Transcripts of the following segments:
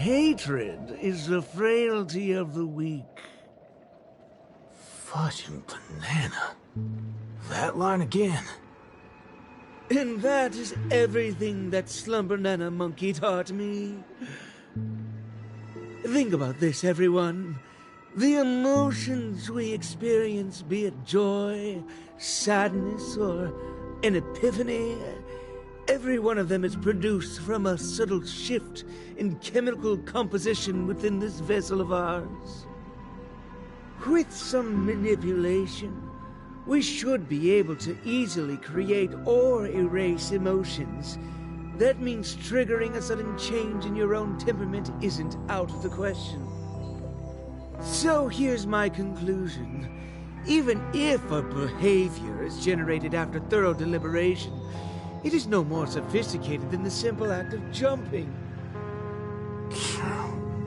Hatred is the frailty of the weak. Fudge and banana. That line again. And that is everything that Slumber-Nana Monkey taught me. Think about this, everyone. The emotions we experience, be it joy, sadness, or an epiphany, every one of them is produced from a subtle shift in chemical composition within this vessel of ours. With some manipulation, we should be able to easily create or erase emotions. That means triggering a sudden change in your own temperament isn't out of the question. So here's my conclusion. Even if a behavior is generated after thorough deliberation, it is no more sophisticated than the simple act of jumping.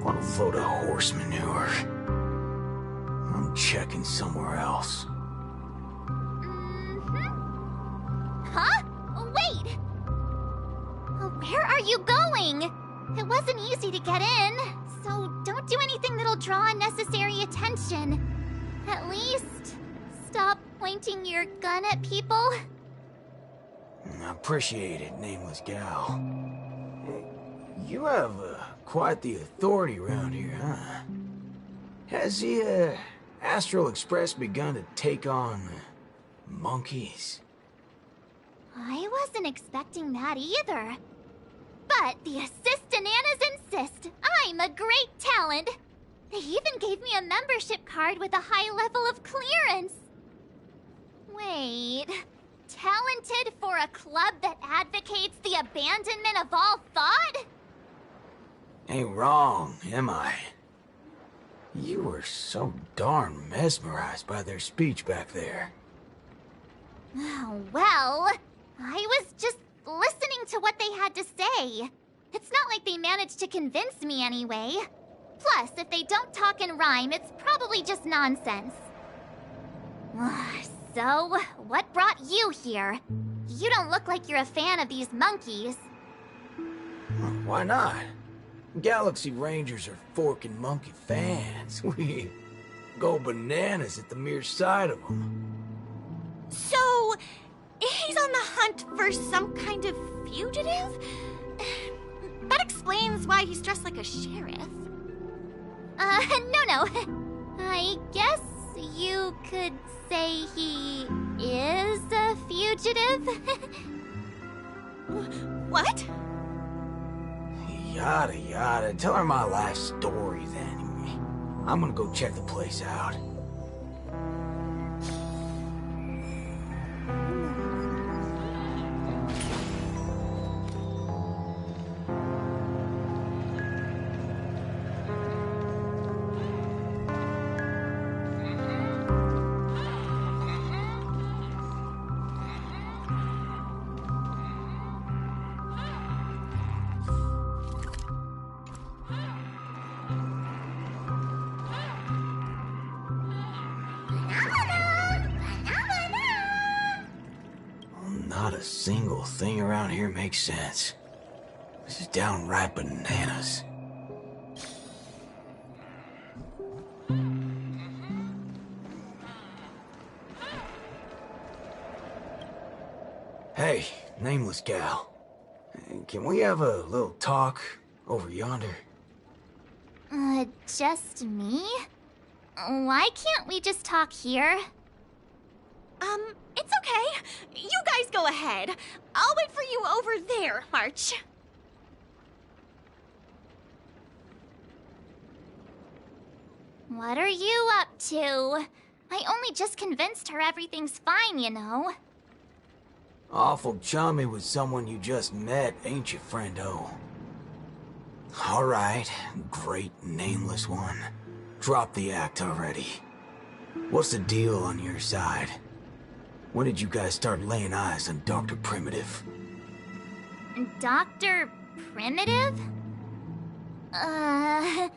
What a load of horse manure. I'm checking somewhere else. Huh? Wait! Where are you going? It wasn't easy to get in, so don't do anything that'll draw unnecessary attention. At least, stop pointing your gun at people. I appreciate it, nameless gal. You have quite the authority around here, huh? Has the Astral Express begun to take on monkeys? I wasn't expecting that either. But the Assist-Ananas insist I'm a great talent. They even gave me a membership card with a high level of clearance. Wait, talented for a club that advocates the abandonment of all thought? Ain't wrong, am I? You were so darn mesmerized by their speech back there. Well, I was just listening to what they had to say. It's not like they managed to convince me anyway. Plus, if they don't talk and rhyme, it's probably just nonsense. So, what brought you here? You don't look like you're a fan of these monkeys. Why not? Galaxy Rangers are forking monkey fans. We go bananas at the mere sight of them. So, he's on the hunt for some kind of fugitive? That explains why he's dressed like a sheriff. No. I guess you could say he is a fugitive? What? Yada yada. Tell her my life story then. I'm gonna go check the place out. Not a single thing around here makes sense. This is downright bananas. Hey, nameless gal. Can we have a little talk over yonder? Just me? Why can't we just talk here? It's okay. You guys go ahead. I'll wait for you over there, March. What are you up to? I only just convinced her everything's fine, you know. Awful chummy with someone you just met, ain't you, friendo? Alright, great nameless one. Drop the act already. What's the deal on your side? When did you guys start laying eyes on Dr. Primitive? Dr. Primitive? Oh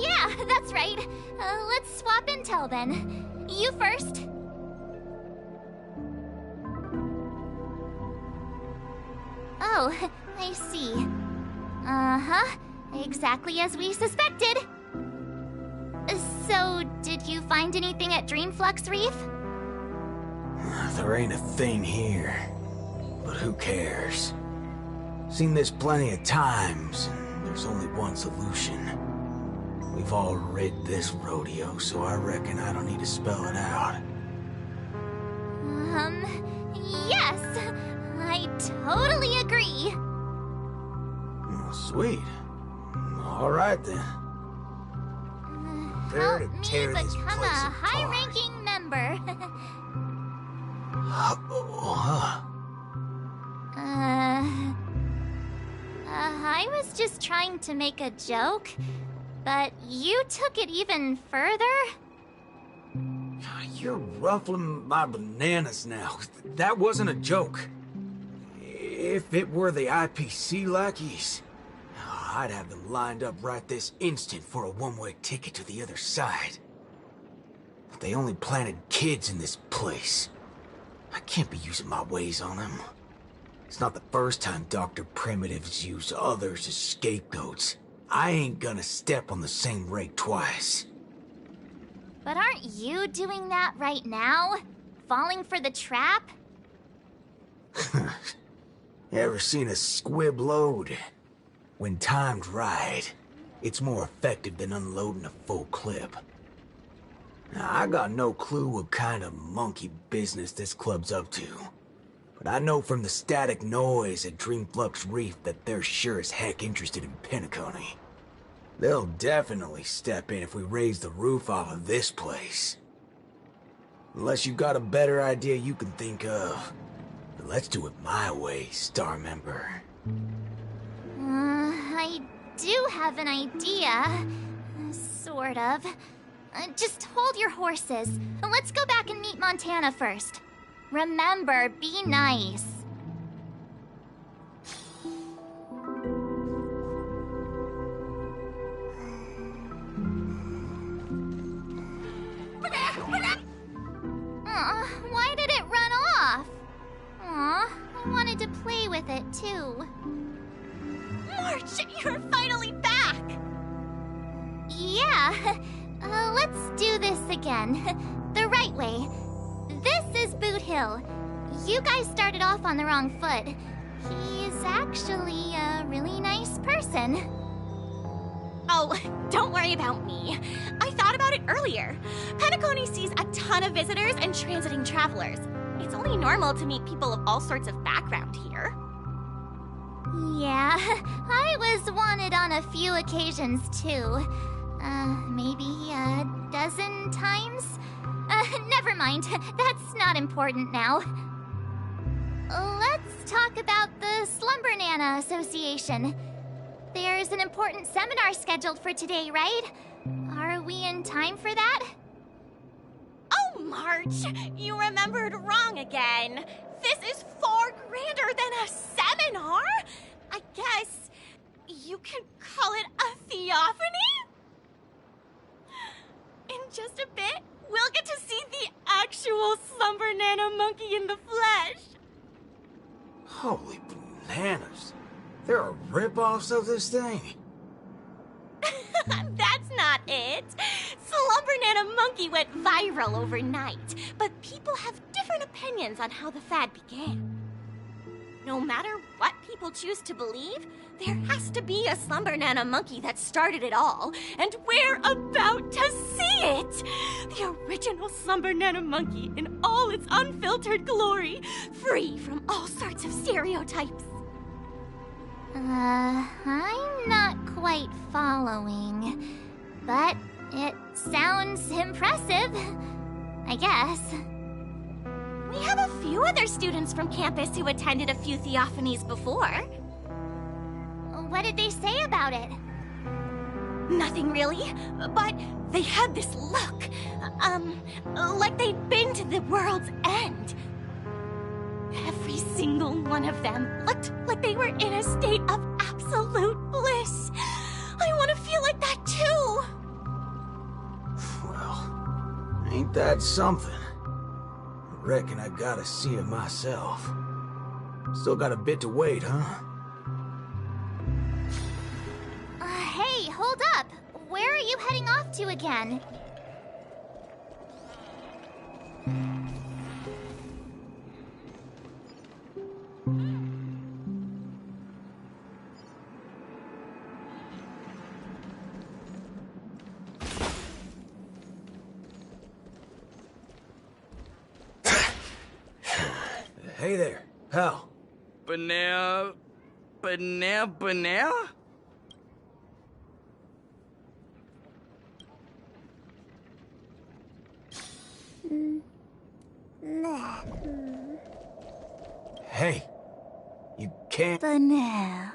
yeah, that's right. Let's swap intel then. You first. Oh, I see. Uh-huh. Exactly as we suspected. So, did you find anything at Dreamflux Reef? There ain't a thing here. But who cares? Seen this plenty of times, and there's only one solution. We've all rid this rodeo, so I reckon I don't need to spell it out. Yes. I totally agree. Oh, sweet. All right, then. Prepare Help to me tear this become place a apart. high-ranking member. I was just trying to make a joke, but you took it even further? You're ruffling my bananas now. That wasn't a joke. If it were the IPC lackeys, I'd have them lined up right this instant for a one-way ticket to the other side. But they only planted kids in this place. I can't be using my ways on them. It's not the first time Dr. Primitives use others as scapegoats. I ain't gonna step on the same rake twice. But aren't you doing that right now? Falling for the trap? Ever seen a squib load? When timed right, it's more effective than unloading a full clip. Now, I got no clue what kind of monkey business this club's up to. But I know from the static noise at Dreamflux Reef that they're sure as heck interested in Penacony. They'll definitely step in if we raise the roof off of this place. Unless you got a better idea you can think of. But let's do it my way, Star Member. I do have an idea. Sort of. Just hold your horses. Let's go back and meet Montana first. Remember, be nice. Why did it run off? Aw, I wanted to play with it too. March, you're finally back! Yeah, let's do this again. The right way. This is Boot Hill. You guys started off on the wrong foot. He's actually a really nice person. Oh, don't worry about me. I thought about it earlier. Penacony sees a ton of visitors and transiting travelers. It's only normal to meet people of all sorts of background here. Yeah, I was wanted on a few occasions too. Maybe a dozen times? Never mind. That's not important now. Let's talk about the Slumbanana Association. There's an important seminar scheduled for today, right? Are we in time for that? Oh, March, you remembered wrong again. This is far grander than a seminar. I guess you could call it a theophany? In just a bit, we'll get to see the actual Slumbanana monkey in the flesh. Holy bananas. There are rip-offs of this thing. That's not it. Slumbanana monkey went viral overnight, but people have different opinions on how the fad began. No matter what people choose to believe, there has to be a Slumbanana monkey that started it all, and we're about to see it! The original Slumbanana monkey in all its unfiltered glory, free from all sorts of stereotypes. I'm not quite following, but it sounds impressive, I guess. We have a few other students from campus who attended a few theophanies before. What did they say about it? Nothing really, but they had this look, like they'd been to the world's end. Every single one of them looked like they were in a state of absolute bliss. I want to feel like that too. Well, ain't that something? Reckon I gotta see it myself. Still got a bit to wait, huh? where are you heading off to again? Hey there, pal. Banana? Hey, you can't... Banana.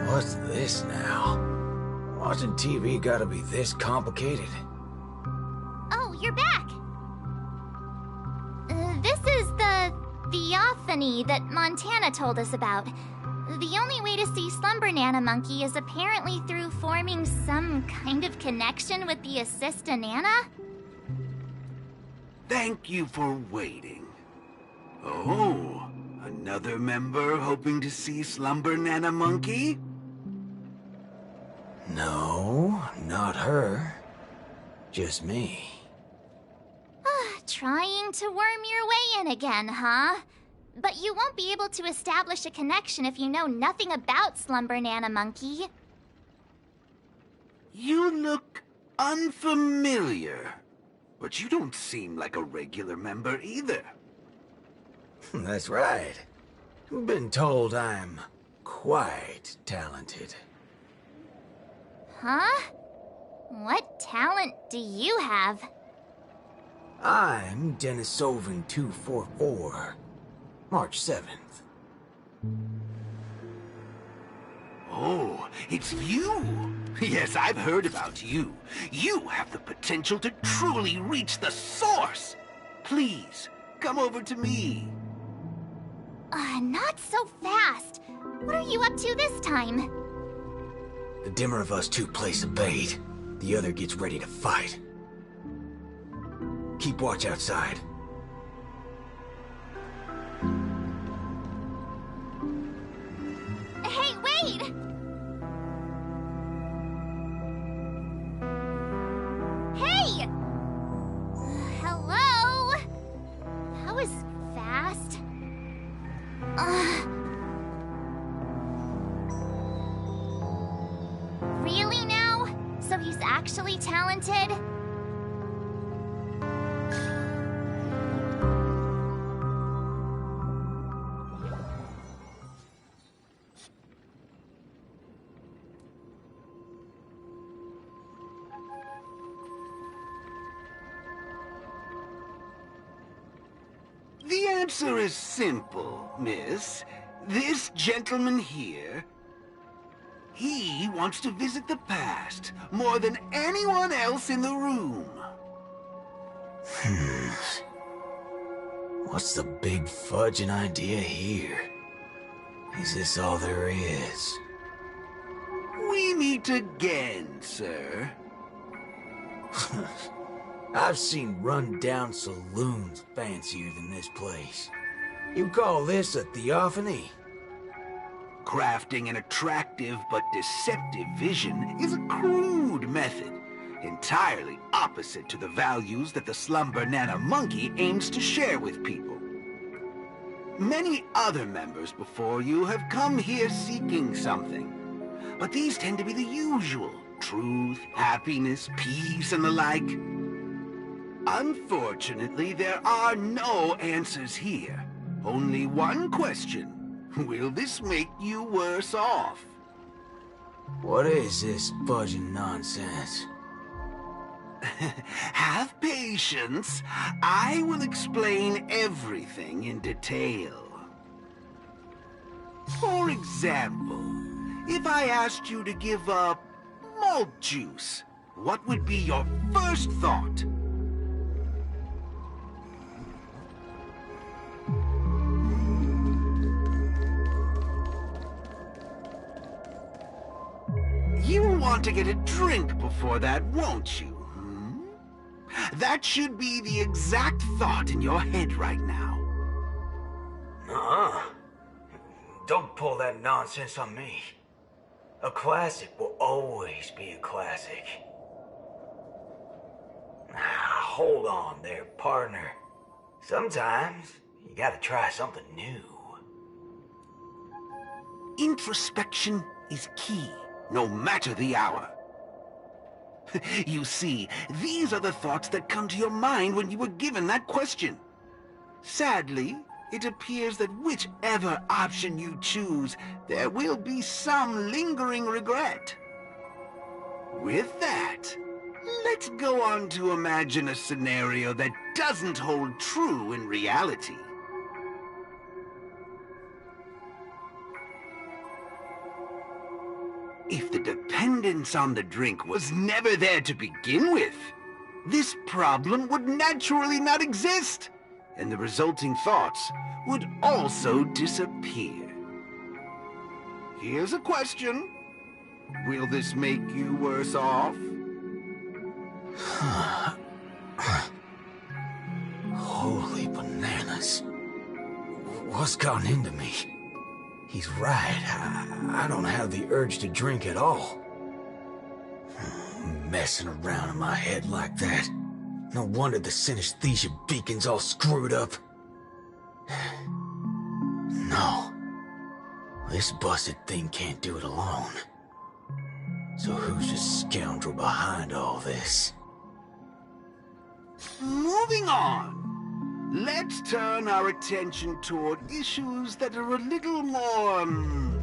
What's this now? Watching TV gotta be this complicated? Oh, you're back! This is the theophany that Montana told us about. The only way to see Slumber Monkey is apparently through forming some kind of connection with the Assist-a-Nana? Thank you for waiting. Oh, another member hoping to see Slumber Monkey? No, not her. Just me. Trying to worm your way in again, huh? But you won't be able to establish a connection if you know nothing about Slumber Monkey. You look unfamiliar, but you don't seem like a regular member either. That's right. Been told I'm quite talented. Huh? What talent do you have? I'm Denisovan 244, March 7th. Oh, it's you! Yes, I've heard about you. You have the potential to truly reach the source! Please, come over to me. Not so fast. What are you up to this time? The dimmer of us two plays a bait. The other gets ready to fight. Keep watch outside. Hey, wait! Hey! Hello? That was fast. Really now? So he's actually talented? The answer is simple, miss. This gentleman here, he wants to visit the past more than anyone else in the room. What's the big fudging idea here? Is this all there is? We meet again, sir. I've seen run-down saloons fancier than this place. You call this a theophany? Crafting an attractive but deceptive vision is a crude method entirely opposite to the values that the Slumber Banana Monkey aims to share with people. Many other members before you have come here seeking something, but these tend to be the usual: truth, happiness, peace, and the like. Unfortunately, there are no answers here. Only one question: will this make you worse off? What is this fudging nonsense? Have patience. I will explain everything in detail. For example, if I asked you to give up malt juice, what would be your first thought? You want to get a drink before that, won't you? That should be the exact thought in your head right now. Nuh-uh. Don't pull that nonsense on me. A classic will always be a classic. Hold on there, partner. Sometimes you gotta try something new. Introspection is key, no matter the hour. You see, these are the thoughts that come to your mind when you were given that question. Sadly, it appears that whichever option you choose, there will be some lingering regret. With that, let's go on to imagine a scenario that doesn't hold true in reality. If the dependence on the drink was never there to begin with, this problem would naturally not exist, and the resulting thoughts would also disappear. Here's a question. Will this make you worse off? Holy bananas. What's gotten into me? He's right. I don't have the urge to drink at all. Messing around in my head like that. No wonder the synesthesia beacon's all screwed up. No. This busted thing can't do it alone. So who's the scoundrel behind all this? Moving on. Let's turn our attention toward issues that are a little more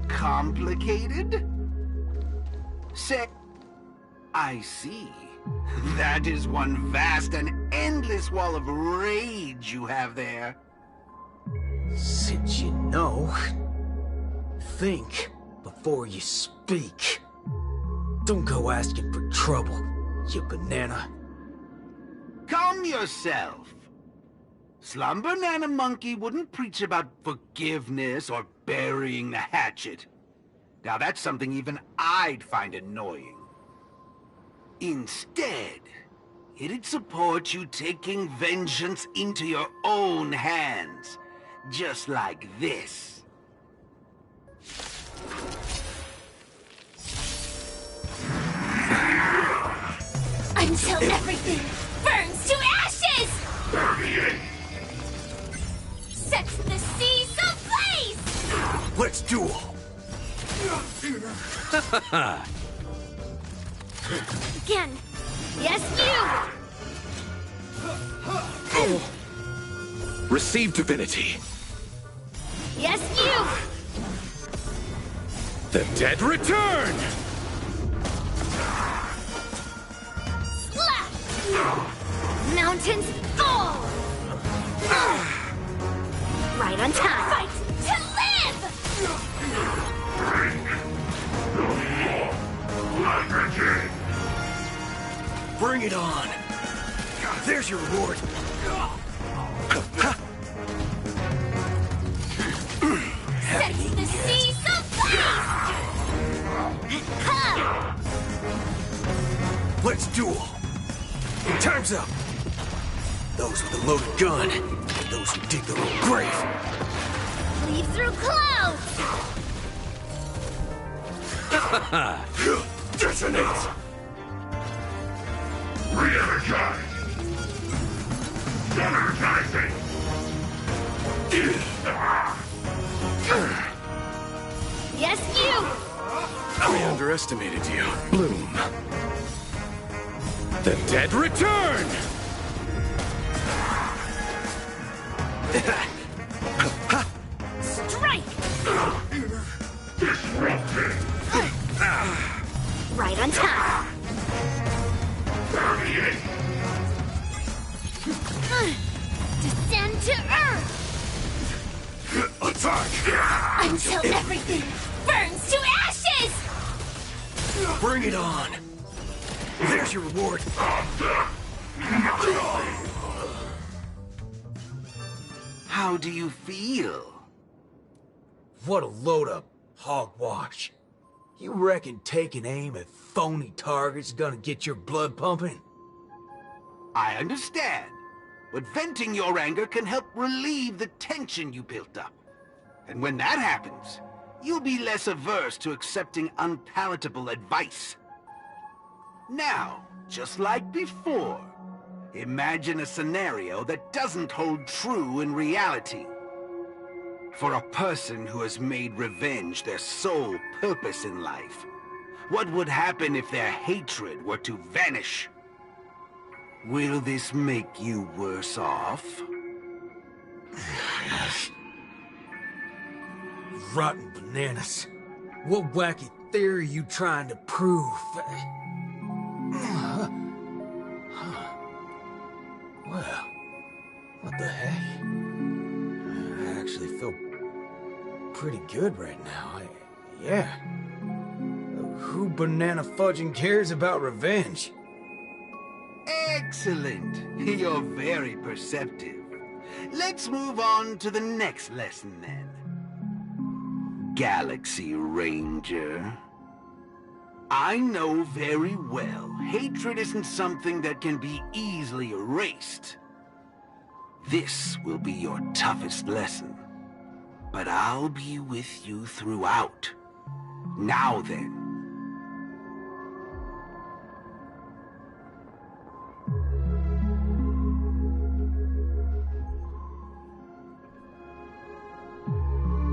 complicated. I see. That is one vast and endless wall of rage you have there. Since you know, think before you speak. Don't go asking for trouble, you banana. Calm yourself. Slumber Banana Monkey wouldn't preach about forgiveness or burying the hatchet. Now that's something even I'd find annoying. Instead, it'd support you taking vengeance into your own hands. Just like this. Until everything burns to ashes! Sets the seas ablaze! Let's duel! Again. Yes, you! Receive divinity. Yes, you! The dead return! Slap! Mountains fall! Right on time. Fight to live! Bring it on! There's your reward! Sets the seas ablaze! Let's duel! Time's up! Those with a loaded gun, and those who dig their own grave. Leave through clouds! Detonate! Re-energize! Energizing! Yes, you! I underestimated you. Bloom. The dead return! Strike! Disrupting! Right on time. Descend to Earth! Attack! Until everything burns to ashes! Bring it on. There's your reward. How do you feel? What a load of hogwash. You reckon taking aim at phony targets is gonna get your blood pumping? I understand, but venting your anger can help relieve the tension you built up. And when that happens, you'll be less averse to accepting unpalatable advice. Now, just like before, imagine a scenario that doesn't hold true in reality. For a person who has made revenge their sole purpose in life, what would happen if their hatred were to vanish? Will this make you worse off? Rotten bananas. What wacky theory are you trying to prove? Well, what the heck? I actually feel pretty good right now. Yeah. Who banana fudging cares about revenge? Excellent. You're very perceptive. Let's move on to the next lesson then. Galaxy Ranger. I know very well hatred isn't something that can be easily erased. This will be your toughest lesson. But I'll be with you throughout. Now then.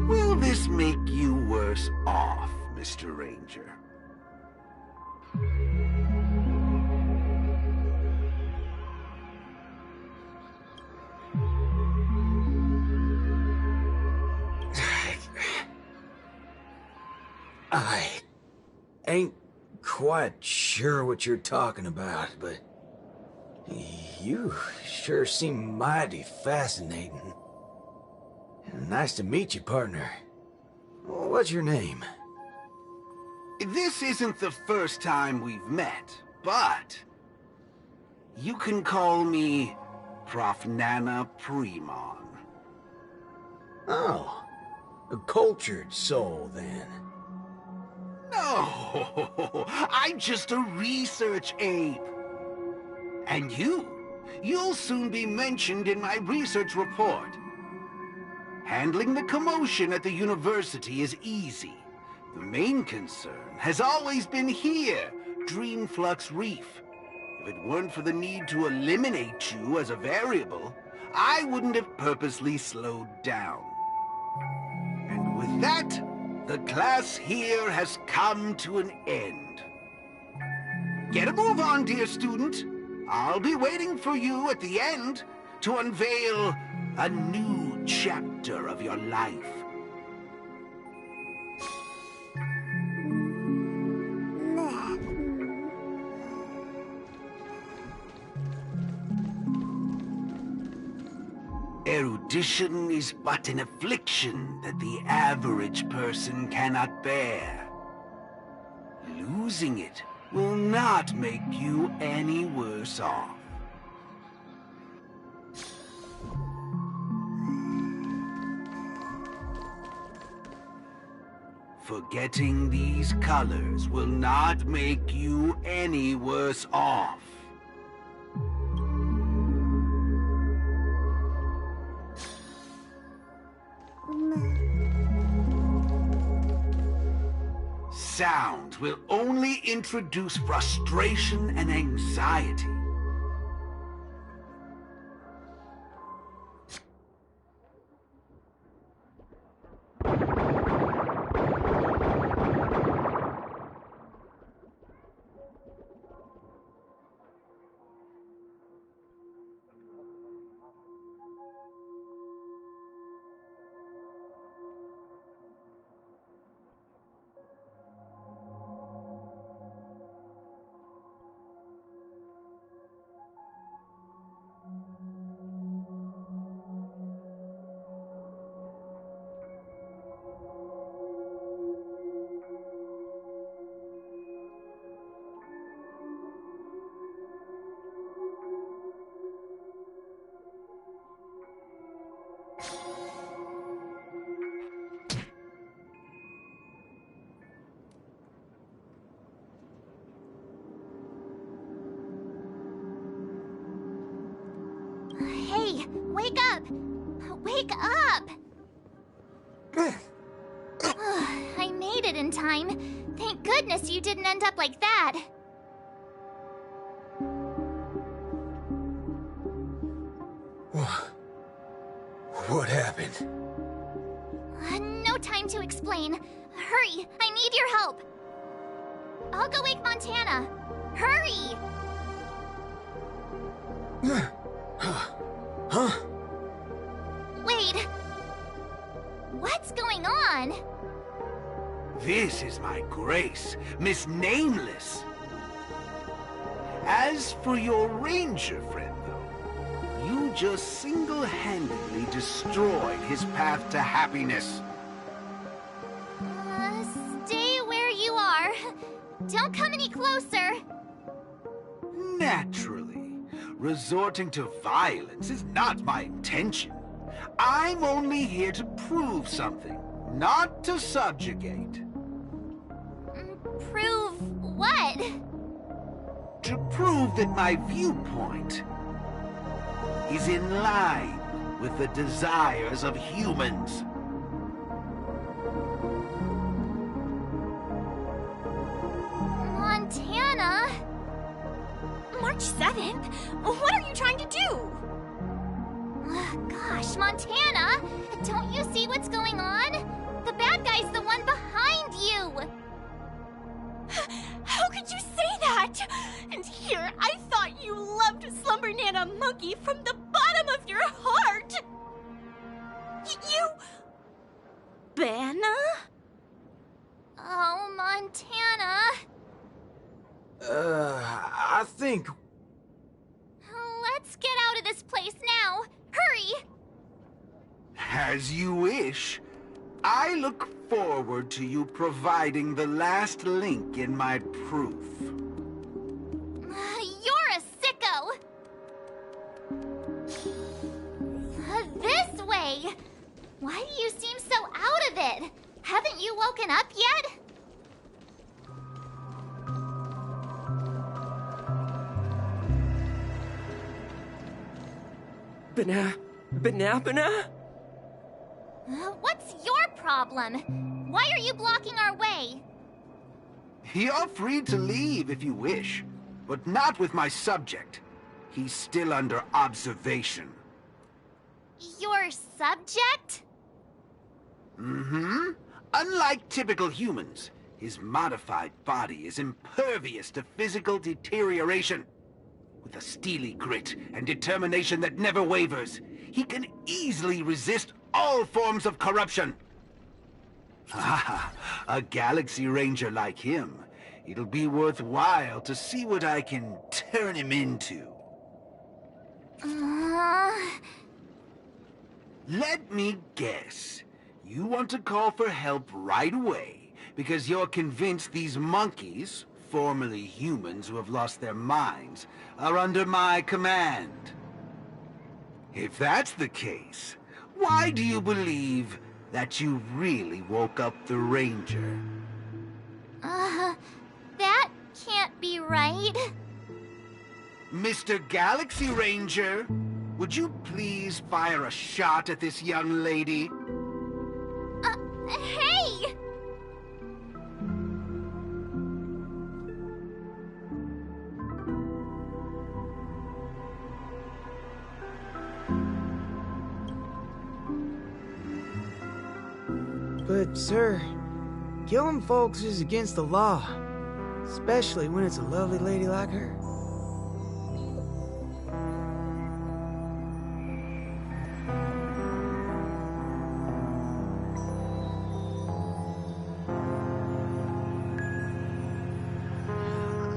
Will this make you worse off, Mr. Ranger? I ain't quite sure what you're talking about, but you sure seem mighty fascinating. Nice to meet you, partner. What's your name? This isn't the first time we've met, but you can call me Prof. Nana Premon. Oh, a cultured soul, then. No, I'm just a research ape. And you'll soon be mentioned in my research report. Handling the commotion at the university is easy. The main concern has always been here, Dreamflux Reef. If it weren't for the need to eliminate you as a variable, I wouldn't have purposely slowed down. And with that, the class here has come to an end. Get a move on, dear student. I'll be waiting for you at the end to unveil a new chapter of your life. Erudition is but an affliction that the average person cannot bear. Losing it will not make you any worse off. Forgetting these colors will not make you any worse off. Sound will only introduce frustration and anxiety. Hurry! Wake up! Wake up! I made it in time. Thank goodness you didn't end up like that. What happened? No time to explain. Hurry! I need your help! I'll go wake Montana. Hurry! Huh? Wait. What's going on? This is my grace, Miss Nameless. As for your ranger friend, though, you just single-handedly destroyed his path to happiness. Stay where you are. Don't come any closer. Naturally. Resorting to violence is not my intention. I'm only here to prove something, not to subjugate. Prove what? To prove that my viewpoint is in line with the desires of humans. Montana? March 7th? What are you trying to do? Gosh, Montana! Don't you see what's going on? The bad guy's the one behind you! How could you say that? And here, I thought you loved Slumber-Nana Monkey from the bottom of your heart! You... Banna? Oh, Montana. I think... Let's get out of this place now. Hurry! As you wish. I look forward to you providing the last link in my proof. You're a sicko! This way! Why do you seem so out of it? Haven't you woken up yet? Banana? What's your problem? Why are you blocking our way? You're free to leave if you wish, but not with my subject. He's still under observation. Your subject? Mm-hmm. Unlike typical humans, his modified body is impervious to physical deterioration. With a steely grit and determination that never wavers, he can easily resist all forms of corruption. Ah, a Galaxy Ranger like him. It'll be worthwhile to see what I can turn him into. Let me guess. You want to call for help right away because you're convinced these monkeys, formerly humans who have lost their minds, are under my command. If that's the case, why do you believe that you really woke up the Ranger? That can't be right. Mr. Galaxy Ranger, would you please fire a shot at this young lady? Hey! But, sir, killing folks is against the law, especially when it's a lovely lady like her.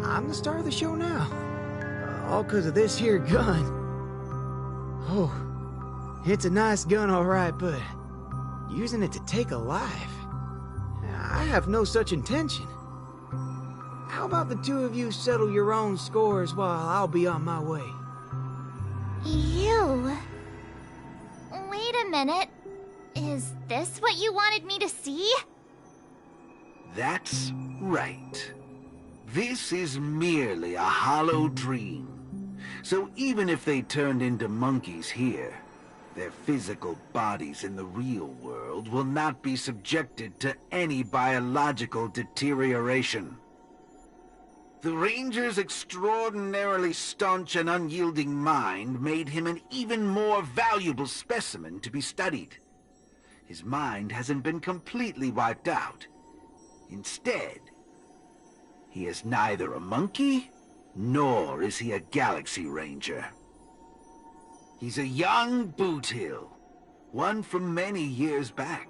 I'm the star of the show now, all because of this here gun. Oh, it's a nice gun, all right, but using it to take a life? I have no such intention. How about the two of you settle your own scores while I'll be on my way? You... Wait a minute. Is this what you wanted me to see? That's right. This is merely a hollow dream. So even if they turned into monkeys here, their physical bodies in the real world will not be subjected to any biological deterioration. The Ranger's extraordinarily staunch and unyielding mind made him an even more valuable specimen to be studied. His mind hasn't been completely wiped out. Instead, he is neither a monkey, nor is he a Galaxy Ranger. He's a young Boothill, one from many years back.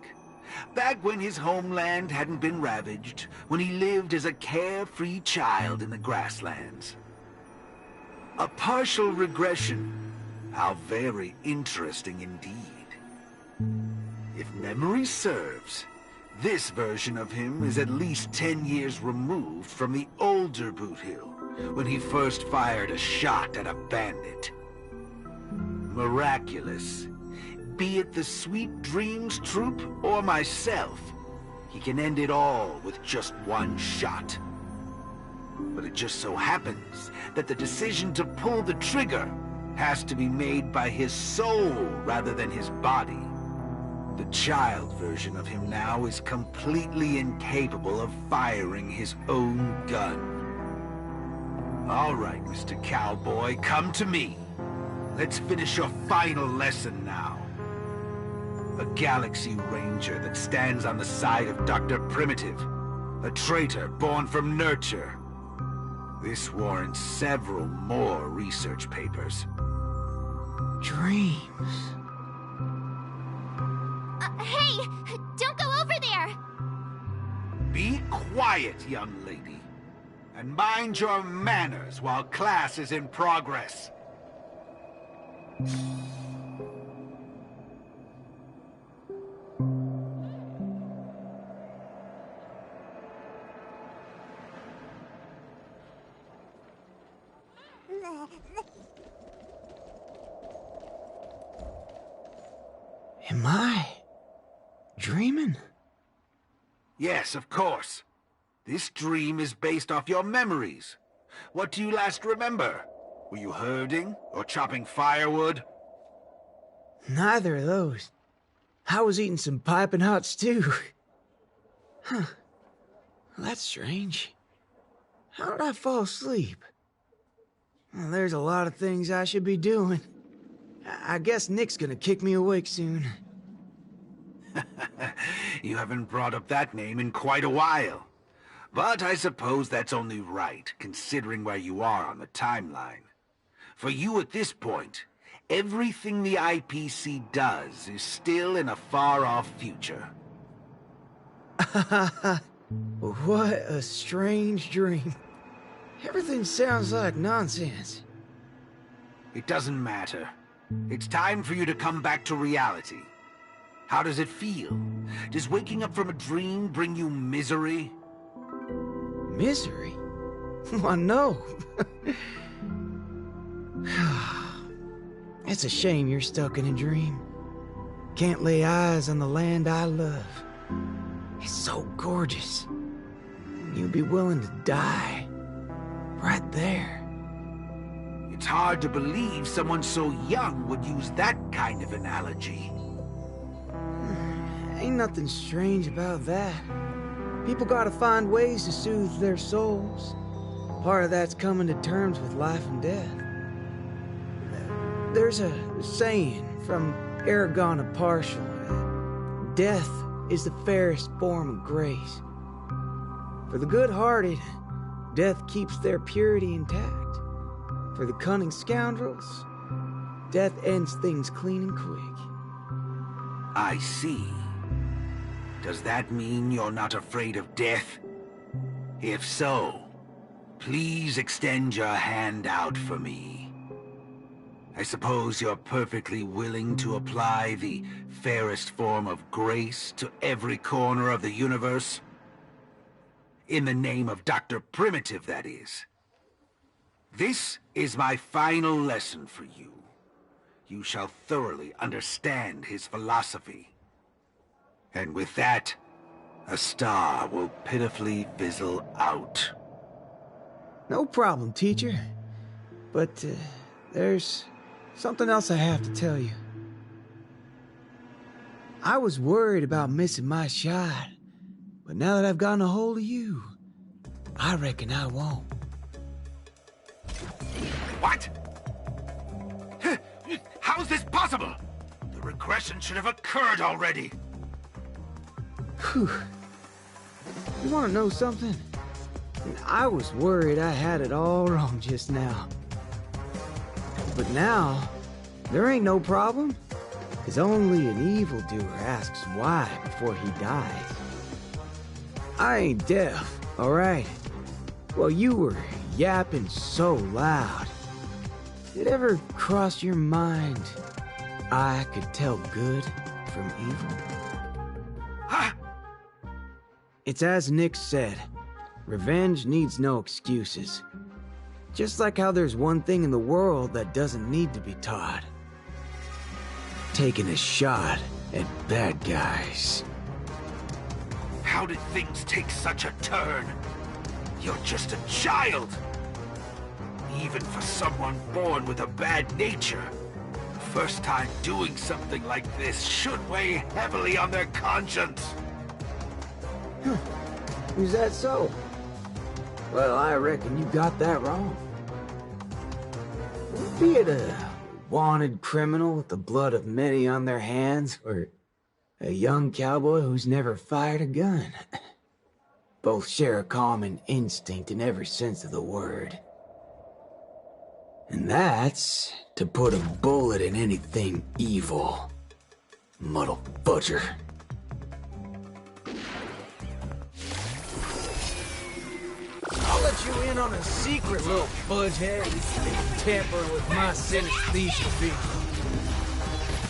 Back when his homeland hadn't been ravaged, when he lived as a carefree child in the grasslands. A partial regression. How very interesting indeed. If memory serves, this version of him is at least 10 years removed from the older Boothill, when he first fired a shot at a bandit. Miraculous. Be it the Sweet Dreams Troop or myself, he can end it all with just one shot. But it just so happens that the decision to pull the trigger has to be made by his soul rather than his body. The child version of him now is completely incapable of firing his own gun. All right, Mr. Cowboy, come to me. Let's finish your final lesson now. A Galaxy Ranger that stands on the side of Dr. Primitive. A traitor born from nurture. This warrants several more research papers. Dreams. Hey! Don't go over there! Be quiet, young lady. And mind your manners while class is in progress. Am I dreaming? Yes, of course. This dream is based off your memories. What do you last remember? Were you herding or chopping firewood? Neither of those. I was eating some piping hot stew. Huh. That's strange. How did I fall asleep? Well, there's a lot of things I should be doing. I guess Nick's gonna kick me awake soon. You haven't brought up that name in quite a while. But I suppose that's only right, considering where you are on the timeline. For you at this point, everything the IPC does is still in a far-off future. What a strange dream. Everything sounds like nonsense. It doesn't matter. It's time for you to come back to reality. How does it feel? Does waking up from a dream bring you misery? Misery? Why, no. It's a shame you're stuck in a dream. Can't lay eyes on the land I love. It's so gorgeous. You'd be willing to die. Right there. It's hard to believe someone so young would use that kind of analogy. Ain't nothing strange about that. People gotta find ways to soothe their souls. Part of that's coming to terms with life and death. There's a saying from Aragon of Partial. Death is the fairest form of grace. For the good-hearted, death keeps their purity intact. For the cunning scoundrels, death ends things clean and quick. I see. Does that mean you're not afraid of death? If so, please extend your hand out for me. I suppose you're perfectly willing to apply the fairest form of grace to every corner of the universe? In the name of Dr. Primitive, that is. This is my final lesson for you. You shall thoroughly understand his philosophy. And with that, a star will pitifully fizzle out. No problem, teacher. But, there's something else I have to tell you. I was worried about missing my shot, but now that I've gotten a hold of you, I reckon I won't. What? How is this possible? The regression should have occurred already. Whew. You want to know something? I was worried I had it all wrong just now. But now, there ain't no problem. Because only an evildoer asks why before he dies. I ain't deaf, alright? Well, you were yapping so loud. Did it ever cross your mind I could tell good from evil? Huh? It's as Nick said, revenge needs no excuses. Just like how there's one thing in the world that doesn't need to be taught. Taking a shot at bad guys. How did things take such a turn? You're just a child. Even for someone born with a bad nature, the first time doing something like this should weigh heavily on their conscience. Is that so? Well, I reckon you got that wrong. Be it a wanted criminal with the blood of many on their hands, or a young cowboy who's never fired a gun. Both share a common instinct in every sense of the word. And that's to put a bullet in anything evil. Muddle butcher. I'll let you in on a secret, little budgehead. Tampering with my synesthesia beacon.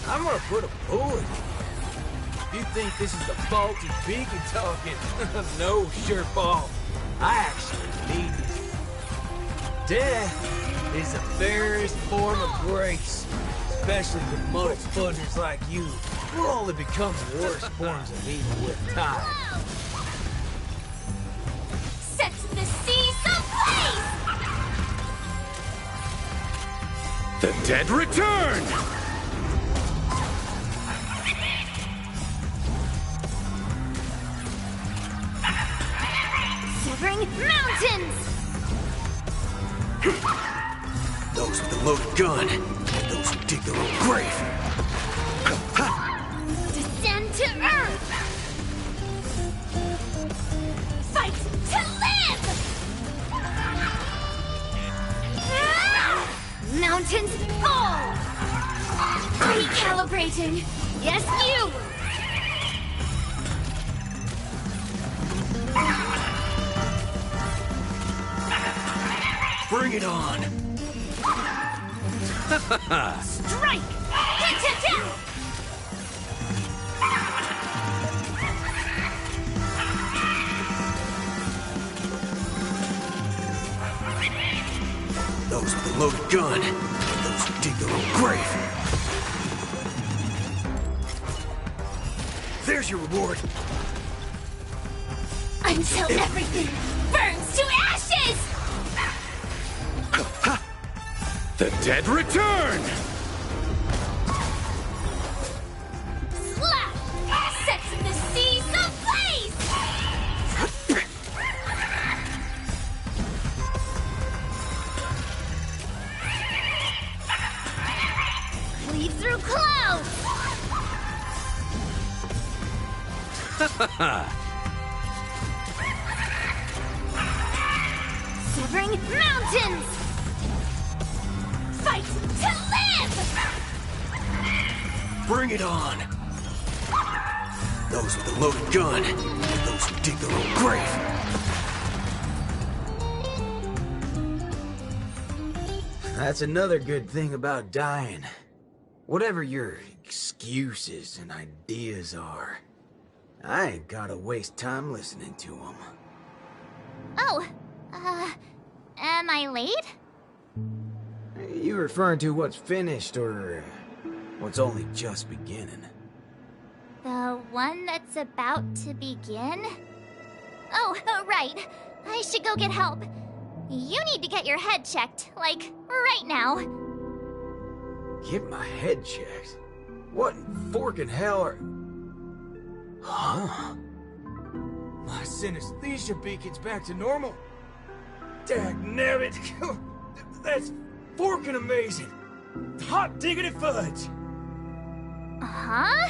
I'm gonna put a bullet in you. If you think this is the faulty beacon talking, no, Sureball. I actually mean it. Death is the fairest form of grace, especially for muddle fudgers like you. We'll only become worse forms of evil with time. Set the seas ablaze! The dead return! Severing mountains! Those with the loaded gun, those who dig their own grave. Descend to earth! Fight to live! Mountains fall! Recalibrating! Yes, you! Bring it on! Strike! Hit! Those with the loaded gun, those who dig their own grave. There's your reward. Until everything burns to ashes! The dead return! Slash! Sets the seas ablaze! Cleave through clouds! Severing mountains! Fight to live! Bring it on! Those with the loaded gun, those who dig their own grave. That's another good thing about dying. Whatever your excuses and ideas are, I ain't gotta waste time listening to them. Oh, am I late? You referring to what's finished or what's only just beginning? The one that's about to begin? Oh, right. I should go get help. You need to get your head checked, like, right now. Get my head checked? What in forking hell are... Huh? My synesthesia beacon's back to normal. Dagnabbit! That's forking amazing! Hot diggity fudge! Huh?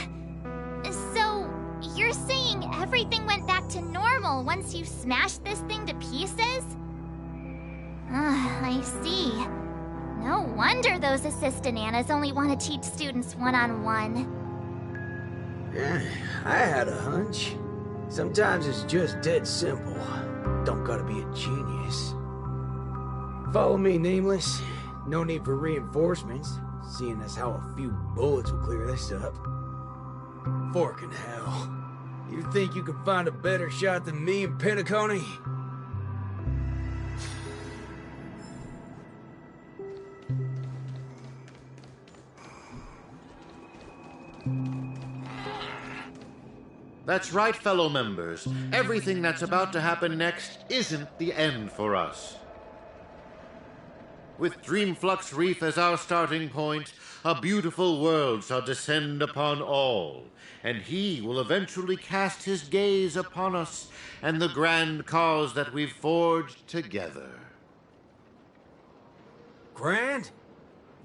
So, you're saying everything went back to normal once you smashed this thing to pieces? I see. No wonder those assistant Annas only want to teach students one-on-one. I had a hunch. Sometimes it's just dead simple. Don't gotta be a genius. Follow me, Nameless. No need for reinforcements, seeing as how a few bullets will clear this up. Forking hell. You think you can find a better shot than me and Pentacone? That's right, fellow members. Everything that's about to happen next isn't the end for us. With Dreamflux Reef as our starting point, a beautiful world shall descend upon all, and he will eventually cast his gaze upon us and the grand cause that we've forged together. Grand?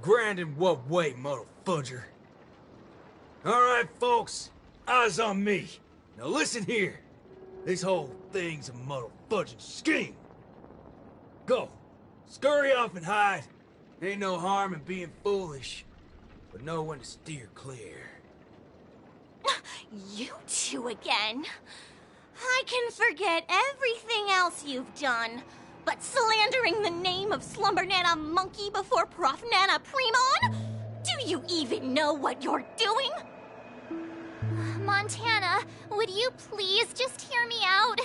Grand in what way, motherfudger? Alright, folks. Eyes on me. Now listen here. This whole thing's a motherfudging scheme. Go. Scurry off and hide. Ain't no harm in being foolish, but know when to steer clear. You two again. I can forget everything else you've done, but slandering the name of Slumber Nana Monkey before Prof Nana Premon? Do you even know what you're doing? Montana, would you please just hear me out?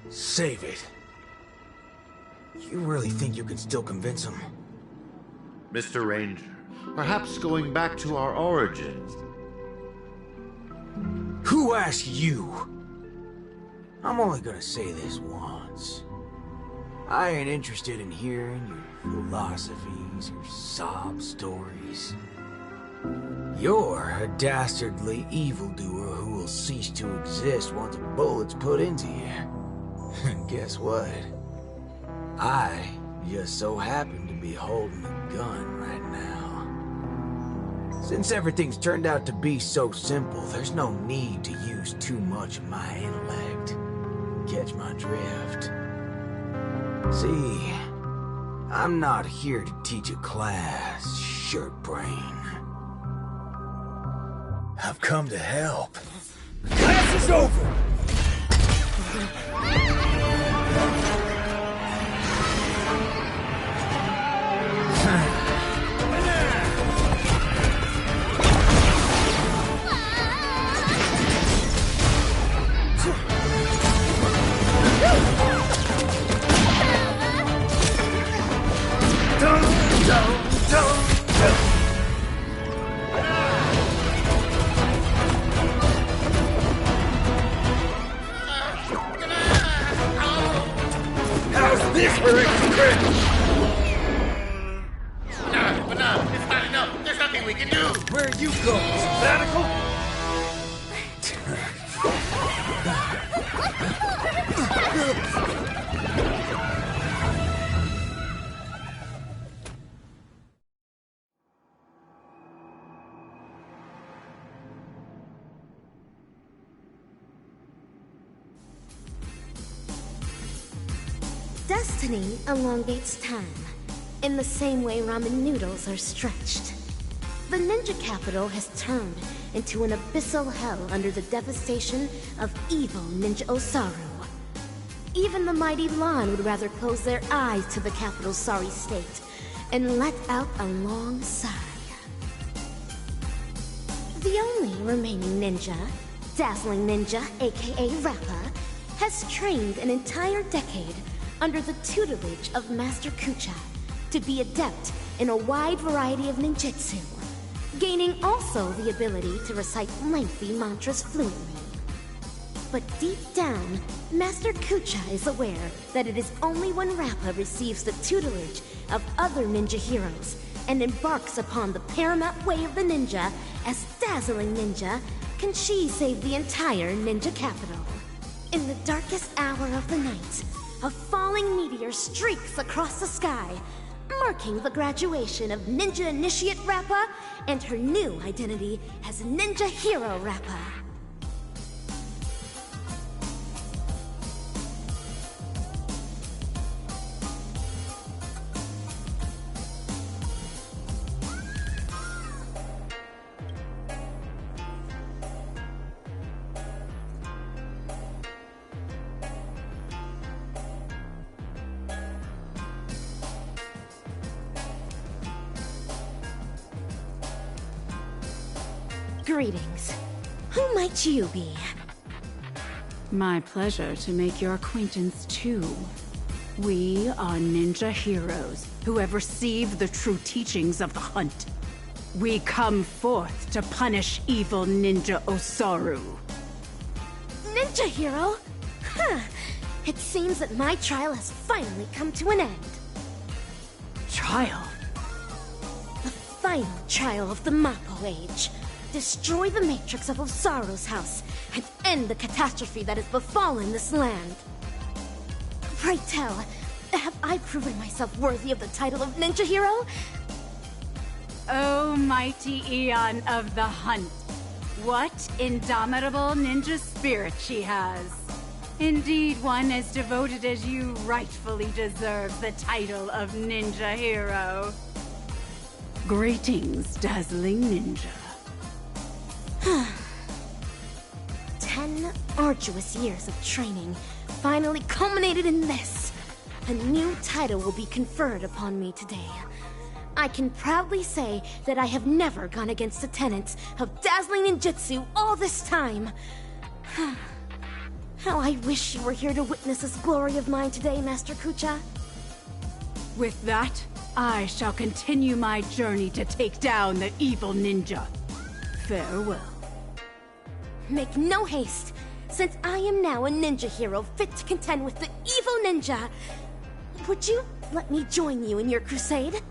Save it. You really think you can still convince him? Mr. Ranger, perhaps going back to our origins. Who asked you? I'm only gonna say this once. I ain't interested in hearing your philosophies, your sob stories. You're a dastardly evildoer who will cease to exist once a bullet's put into you. And guess what? I just so happen to be holding a gun right now. Since everything's turned out to be so simple, there's no need to use too much of my intellect. Catch my drift? See, I'm not here to teach a class, shirt brain. I've come to help. Class is over! How's this for extra credit? But no, it's not enough. There's nothing we can do. Where are you going? Sabbatical? Destiny elongates time, in the same way ramen noodles are stretched. The ninja capital has turned into an abyssal hell under the devastation of evil Ninja Osaru. Even the mighty Lan would rather close their eyes to the capital's sorry state and let out a long sigh. The only remaining ninja, Dazzling Ninja, aka Rappa, has trained an entire decade under the tutelage of Master Kucha to be adept in a wide variety of ninjutsu, gaining also the ability to recite lengthy mantras fluently. But deep down, Master Kucha is aware that it is only when Rappa receives the tutelage of other ninja heroes and embarks upon the paramount way of the ninja, as dazzling ninja, can she save the entire ninja capital. In the darkest hour of the night, a falling meteor streaks across the sky, marking the graduation of Ninja Initiate Rappa and her new identity as Ninja Hero Rappa. Greetings. Who might you be? My pleasure to make your acquaintance, too. We are ninja heroes who have received the true teachings of the hunt. We come forth to punish evil Ninja Osaru. Ninja hero? Huh. It seems that my trial has finally come to an end. Trial? The final trial of the Mappo Age. Destroy the matrix of Osaru's house and end the catastrophe that has befallen this land. Pray tell, have I proven myself worthy of the title of Ninja Hero? O mighty Eon of the Hunt, what indomitable ninja spirit she has. Indeed, one as devoted as you rightfully deserve the title of Ninja Hero. Greetings, dazzling ninja. 10 arduous years of training finally culminated in this. A new title will be conferred upon me today. I can proudly say that I have never gone against the tenets of dazzling ninjutsu all this time. How I wish you were here to witness this glory of mine today, Master Kucha. With that, I shall continue my journey to take down the evil ninja. Farewell. Make no haste, since I am now a ninja hero fit to contend with the evil ninja. Would you let me join you in your crusade?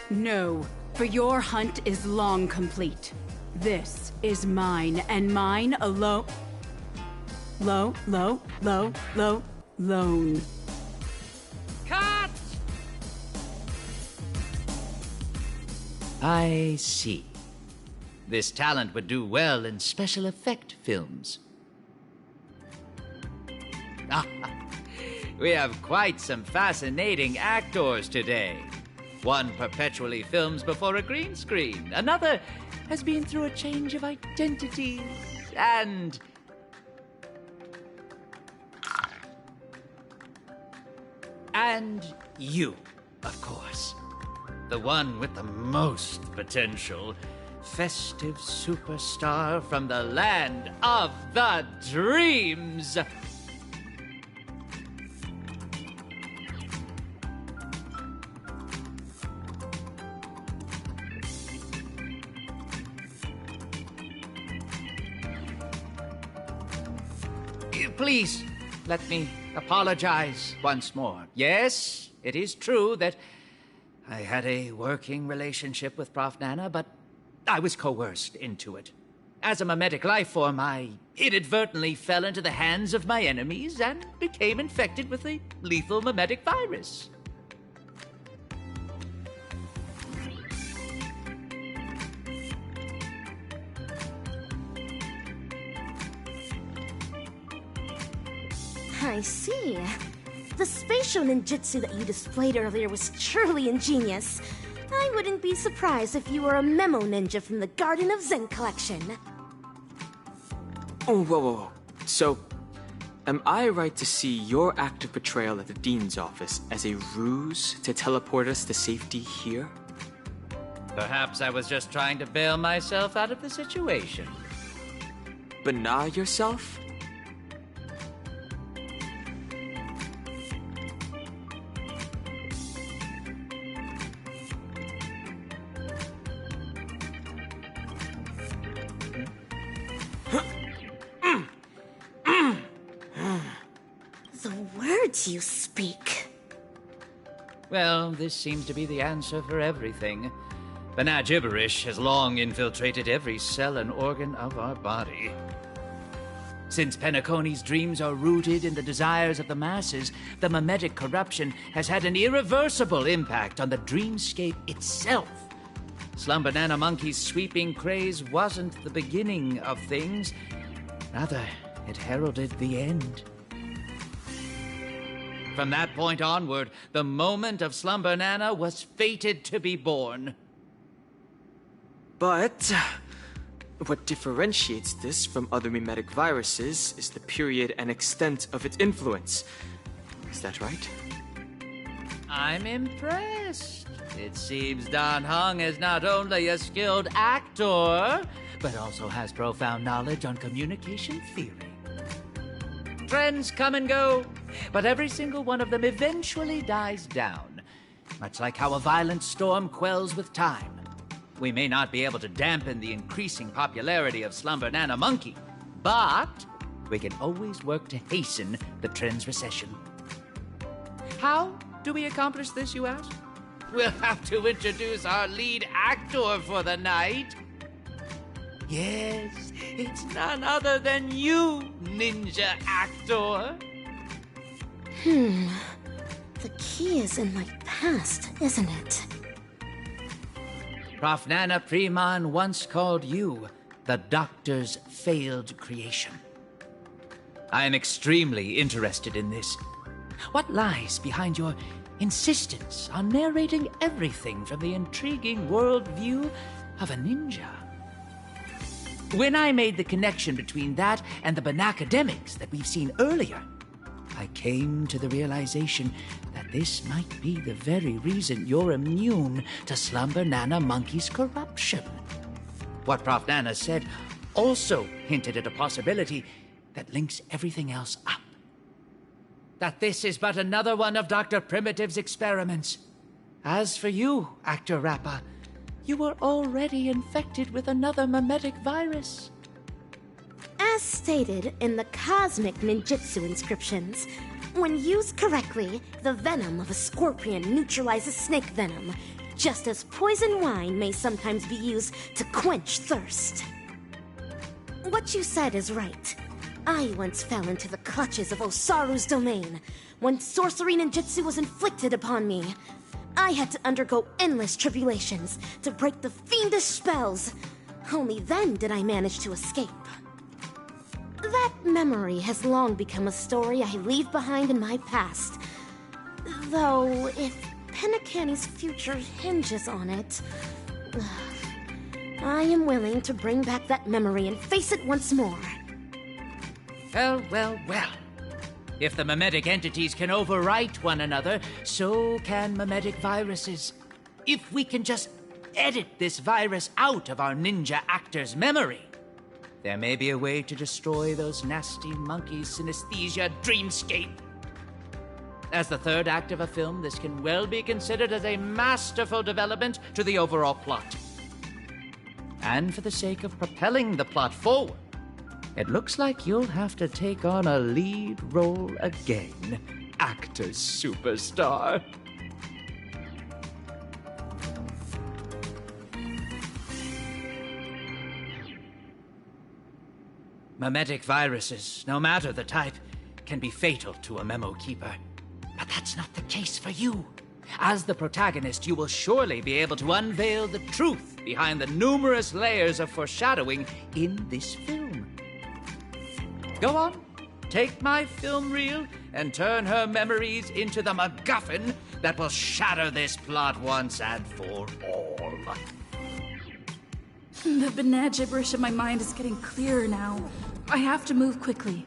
No, for your hunt is long complete. This is mine, and mine alone. Lone. Cut! I see. This talent would do well in special effect films. We have quite some fascinating actors today. One perpetually films before a green screen. Another has been through a change of identities. And you, of course. The one with the most potential. Festive superstar from the land of the dreams. Please, let me apologize once more. Yes, it is true that I had a working relationship with Prof. Nana, but I was coerced into it. As a mimetic life form, I inadvertently fell into the hands of my enemies and became infected with a lethal mimetic virus. I see. The spatial ninjutsu that you displayed earlier was truly ingenious. I wouldn't be surprised if you were a memo ninja from the Garden of Zen collection. Oh, whoa. So, am I right to see your active portrayal at the Dean's office as a ruse to teleport us to safety here? Perhaps I was just trying to bail myself out of the situation. Bana yourself? The words you speak. Well, this seems to be the answer for everything. Banana gibberish has long infiltrated every cell and organ of our body. Since Penacony's dreams are rooted in the desires of the masses, the mimetic corruption has had an irreversible impact on the dreamscape itself. Slum Banana Monkey's sweeping craze wasn't the beginning of things. Rather, it heralded the end. From that point onward, the moment of Slum Banana was fated to be born. But what differentiates this from other mimetic viruses is the period and extent of its influence. Is that right? I'm impressed. It seems Dan Heng is not only a skilled actor, but also has profound knowledge on communication theory. Trends come and go, but every single one of them eventually dies down, much like how a violent storm quells with time. We may not be able to dampen the increasing popularity of Slum Banana Monkey, but we can always work to hasten the trend's recession. How do we accomplish this, you ask? We'll have to introduce our lead actor for the night. Yes, it's none other than you, ninja actor. The key is in my past, isn't it? Prof. Nana Preman once called you the Doctor's failed creation. I am extremely interested in this. What lies behind your insistence on narrating everything from the intriguing worldview of a ninja? When I made the connection between that and the Banacademics that we've seen earlier, I came to the realization that this might be the very reason you're immune to Slum Banana Monkey's corruption. What Prof. Nana said also hinted at a possibility that links everything else up. That this is but another one of Dr. Primitive's experiments. As for you, Actor Rappa, you were already infected with another mimetic virus. As stated in the cosmic ninjutsu inscriptions, when used correctly, the venom of a scorpion neutralizes snake venom, just as poison wine may sometimes be used to quench thirst. What you said is right. I once fell into the clutches of Osaru's domain. When sorcery ninjutsu was inflicted upon me, I had to undergo endless tribulations to break the fiendish spells. Only then did I manage to escape. That memory has long become a story I leave behind in my past. Though, if Penacony's future hinges on it, I am willing to bring back that memory and face it once more. Well, well, well. If the mimetic entities can overwrite one another, so can mimetic viruses. If we can just edit this virus out of our ninja actor's memory, there may be a way to destroy those nasty monkeys' synesthesia dreamscape. As the third act of a film, this can well be considered as a masterful development to the overall plot. And for the sake of propelling the plot forward, it looks like you'll have to take on a lead role again, actor superstar. Mimetic viruses, no matter the type, can be fatal to a memo keeper. But that's not the case for you. As the protagonist, you will surely be able to unveil the truth behind the numerous layers of foreshadowing in this film. Go on, take my film reel and turn her memories into the MacGuffin that will shatter this plot once and for all. The banana gibberish in my mind is getting clearer now. I have to move quickly.